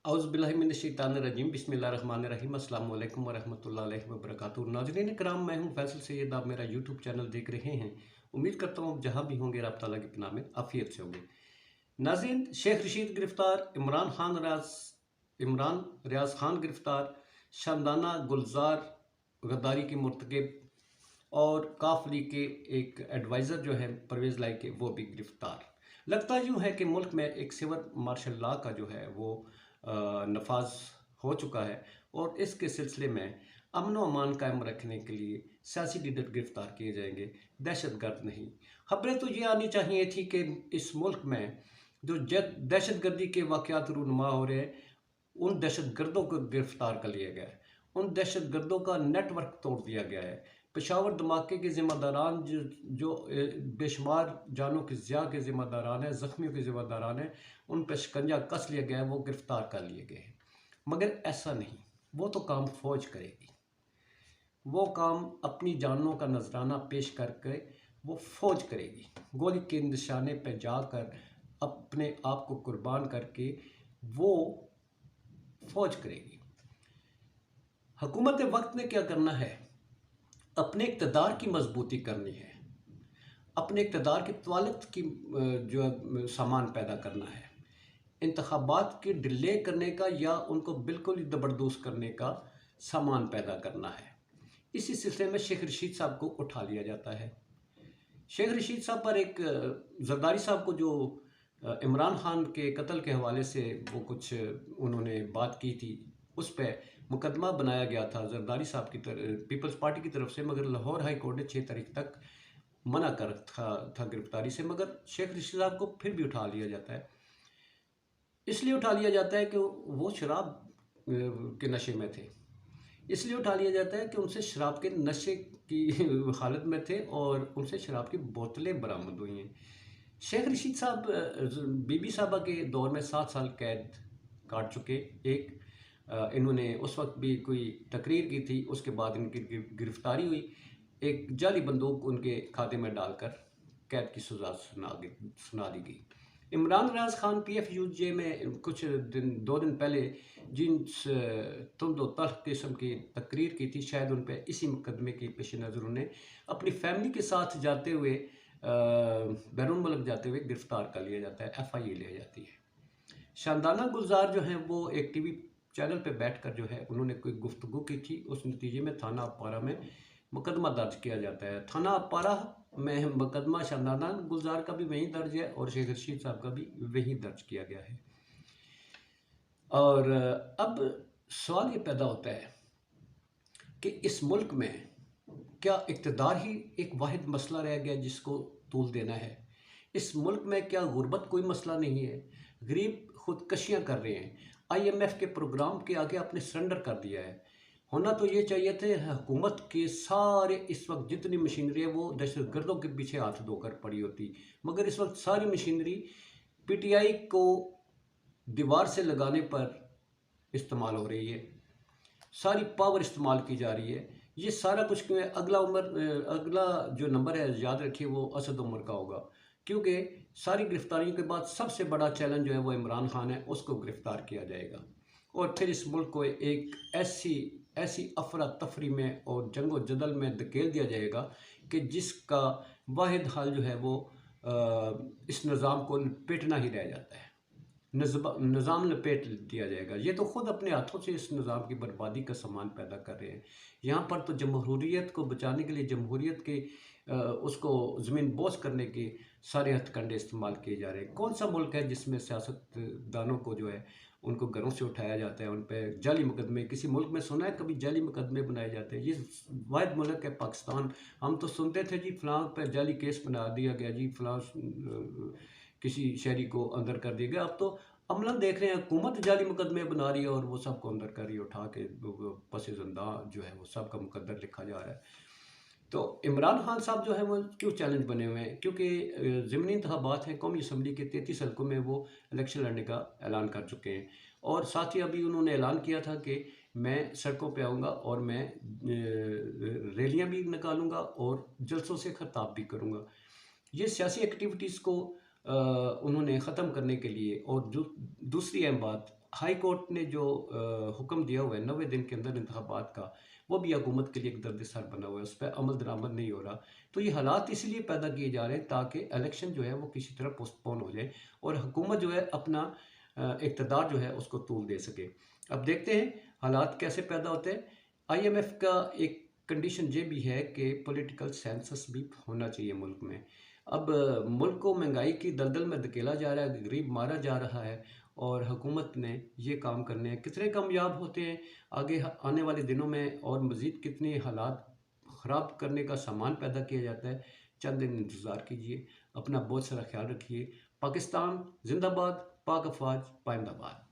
औज़ुबिल्लाहिमिनश्शैतानिर्रजीम बिस्मिल्लाहिर्रहमानिर्रहीम अस्सलामु अलैकुम वरहमतुल्लाहि वबरकातुहू। नाज़रीन किराम, मैं हूँ फैसल सैयद। आप मेरा यूट्यूब चैनल देख रहे हैं। उम्मीद करता हूँ आप जहाँ भी होंगे रब ताला की पनाह में आफियत से होंगे। नाज़रीन, शेख रशीद गिरफ्तार, इमरान रियाज खान गिरफ्तार, शानदाना गुलजार गद्दारी की मुर्तकिब और काफ लीग के एक एडवाइज़र जो है परवेज़ लाई के, वो भी गिरफ्तार। लगता यूँ है कि मुल्क में एक सिविल मार्शल लॉ का जो है वो नफाज हो चुका है और इसके सिलसिले में अमन व अमान कायम रखने के लिए सियासी लीडर गिरफ्तार किए जाएंगे, दहशतगर्द नहीं। खबरें तो ये आनी चाहिए थी कि इस मुल्क में जो दहशतगर्दी के वाक़यात रूनुमा हो रहे हैं, उन दहशतगर्दों को गिरफ्तार कर लिया गया है, उन दहशतगर्दों का नेटवर्क तोड़ दिया गया है। पेशावर धमाके के ज़िम्मेदारान जो बेशुमार जानों की ज़िया के ज़िम्मेदारान हैं, ज़ख्मियों के ज़िम्मेदारान हैं, उन पर शिकंजा कस लिया गया है, वो गिरफ़्तार कर लिए गए हैं। मगर ऐसा नहीं, वो तो काम फ़ौज करेगी, वो काम अपनी जानों का नजराना पेश करके वो फ़ौज करेगी। गोली के निशाने पर जाकर अपने आप को कुर्बान करके वो फ़ौज करेगी। हुकूमत वक्त ने क्या करना है? अपने इक़्तिदार की मजबूती करनी है, अपने इक़्तिदार की तवालत की जो सामान पैदा करना है, इंतखाबात के डिले करने का या उनको बिल्कुल ही ज़बरदोज करने का सामान पैदा करना है। इसी सिलसिले में शेख रशीद साहब को उठा लिया जाता है। शेख रशीद साहब पर एक जरदारी साहब को जो इमरान खान के कत्ल के हवाले से वो कुछ उन्होंने बात की थी, उस पर मुकदमा बनाया गया था जरदारी साहब की पीपल्स पार्टी की तरफ से, मगर लाहौर हाई कोर्ट ने 6 तारीख तक मना कर था गिरफ्तारी से। मगर शेख रशीद साहब को फिर भी उठा लिया जाता है। इसलिए उठा लिया जाता है कि वो शराब के नशे में थे, इसलिए उठा लिया जाता है कि उनसे शराब के नशे की हालत में थे और उनसे शराब की बोतलें बरामद हुई हैं। शेख रशीद साहब बीबी साहबा के दौर में 7 साल कैद काट चुके। एक इन्होंने उस वक्त भी कोई तकरीर की थी, उसके बाद इनकी गिरफ्तारी हुई, एक जाली बंदूक उनके खाते में डालकर कैद की सज़ा सुना दी गई। इमरान रियाज खान PFUJ में कुछ 2 दिन पहले जिन तुंद व तल्ख किस्म की तकरीर की थी, शायद उन पर इसी मुकदमे के पेश नज़र उन्हें अपनी फैमिली के साथ जाते हुए बैरून मुल्क जाते हुए गिरफ्तार कर लिया जाता है, FIA ले जाती है। शानदाना गुलजार जो हैं वो एक TV चैनल पे बैठकर जो है उन्होंने कोई गुफ्तगू की थी, उस नतीजे में थाना अपारा में मुकदमा दर्ज किया जाता है। थाना अपारा में मुकदमा शानदाना गुलजार का भी वहीं दर्ज है और शेख रशीद साहब का भी वहीं दर्ज किया गया है। और अब सवाल ये पैदा होता है कि इस मुल्क में क्या इक़्तिदार ही एक वाहिद मसला रह गया जिसको तूल देना है? इस मुल्क में क्या गुर्बत कोई मसला नहीं है? गरीब खुदकशियाँ कर रहे हैं, IMF के प्रोग्राम के आगे आपने सरेंडर कर दिया है। होना तो ये चाहिए थे हुकूमत के सारे इस वक्त जितनी मशीनरी है वो दहशतगर्दों के पीछे हाथ धोकर पड़ी होती, मगर इस वक्त सारी मशीनरी PTI को दीवार से लगाने पर इस्तेमाल हो रही है, सारी पावर इस्तेमाल की जा रही है। ये सारा कुछ क्यों है? अगला जो नंबर है याद रखिए वो असद उमर का होगा, क्योंकि सारी गिरफ्तारियों के बाद सबसे बड़ा चैलेंज जो है वो इमरान खान है, उसको गिरफ्तार किया जाएगा और फिर इस मुल्क को एक ऐसी अफरा तफरी में और जंगो जदल में धकेल दिया जाएगा कि जिसका वाहिद हल जो है वो इस निज़ाम को लपेटना ही रह जाता है। निज़ाम लपेट दिया जाएगा। ये तो ख़ुद अपने हाथों से इस निज़ाम की बर्बादी का सामान पैदा कर रहे हैं। यहाँ पर तो जमहूरियत को बचाने के लिए जमहूरियत के उसको ज़मीन बोझ करने के सारे हथकंडे इस्तेमाल किए जा रहे हैं। कौन सा मुल्क है जिसमें सियासतदानों को जो है उनको घरों से उठाया जाता है, उन पर जाली मुकदमे? किसी मुल्क में सुना है कभी जाली मुकदमे बनाए जाते हैं? ये वाहिद मुल्क है पाकिस्तान। हम तो सुनते थे जी फ़लाँ पर जाली केस बना दिया गया, जी फ़लाँ किसी शहरी को अंदर कर दिया गया। अब तो अमलन देख रहे हैं हुकूमत जाली मुकदमे बना रही है और वो सबको अंदर कर रही है, उठा के पसे ज़िंदा जो है वो सबका मुकद्दर लिखा जा रहा है। तो इमरान खान साहब जो है वो क्यों चैलेंज बने हुए हैं? क्योंकि ज़िमनी इंतखाबात हैं, कौमी असम्बली के 33 हल्कों में वो इलेक्शन लड़ने का ऐलान कर चुके हैं और साथ ही अभी उन्होंने ऐलान किया था कि मैं सड़कों पे आऊँगा और मैं रैलियाँ भी निकालूँगा और जलसों से खिताब भी करूँगा। ये सियासी एक्टिविटीज़ को उन्होंने ख़त्म करने के लिए और जो दूसरी अहम बात, हाई कोर्ट ने जो हुक्म दिया हुआ है 90 दिन के अंदर इंतखाबात का, वो भी हुकूमत के लिए एक दर्द सर बना हुआ है, उस पर अमल दरामद नहीं हो रहा। तो ये हालात इसलिए पैदा किए जा रहे हैं ताकि इलेक्शन जो है वो किसी तरह पोस्टपोन हो जाए और हुकूमत जो है अपना इक़्तिदार जो है उसको तूल दे सके। अब देखते हैं हालात कैसे पैदा होते हैं। IMF का एक कंडीशन ये भी है कि पॉलिटिकल सेंसस भी होना चाहिए मुल्क में। अब मुल्क को महंगाई की दलदल में धकेला जा रहा है, गरीब मारा जा रहा है और हुकूमत ने ये काम करने हैं। कितने कामयाब होते हैं आगे आने वाले दिनों में और मज़ीद कितने हालात ख़राब करने का सामान पैदा किया जाता है। चंद दिन इंतज़ार कीजिए। अपना बहुत सारा ख्याल रखिए। पाकिस्तान जिंदाबाद, पाक अफवाज पाइंदाबाद।